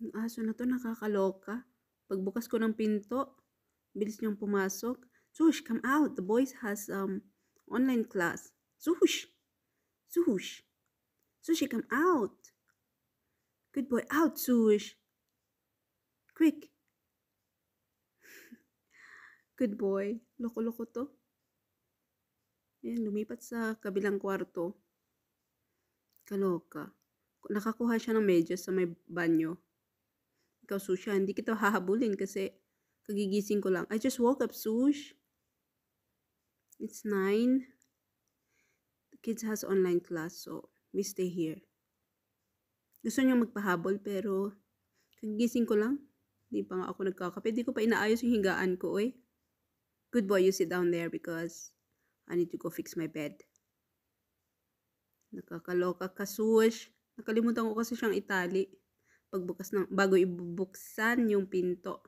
Yung aso na 'to nakakaloka. Pagbukas ko ng pinto, bilis niyang pumasok. "Sush, come out. The boys has online class. Sush! Sush! Sushi, come out. Good boy. Out, Sush. Quick." Good boy. Loko-loko 'to. Ayan, lumipat sa kabilang kwarto. Kaloka. Nakakuha siya ng medyas sa may banyo. Ikaw, Susha, hindi kita hahabulin kasi kagigising ko lang. I just woke up, Sush. It's 9. The kids has online class, so we stay here. Gusto niya magpahabol pero kagigising ko lang. Hindi pa nga ako nagkakape. Di ko pa inaayos yung higaan ko, eh. Good boy, you sit down there because I need to go fix my bed. Nakakaloka ka, Sush. Nakalimutan ko kasi siyang itali. Bago ibubuksan yung pinto.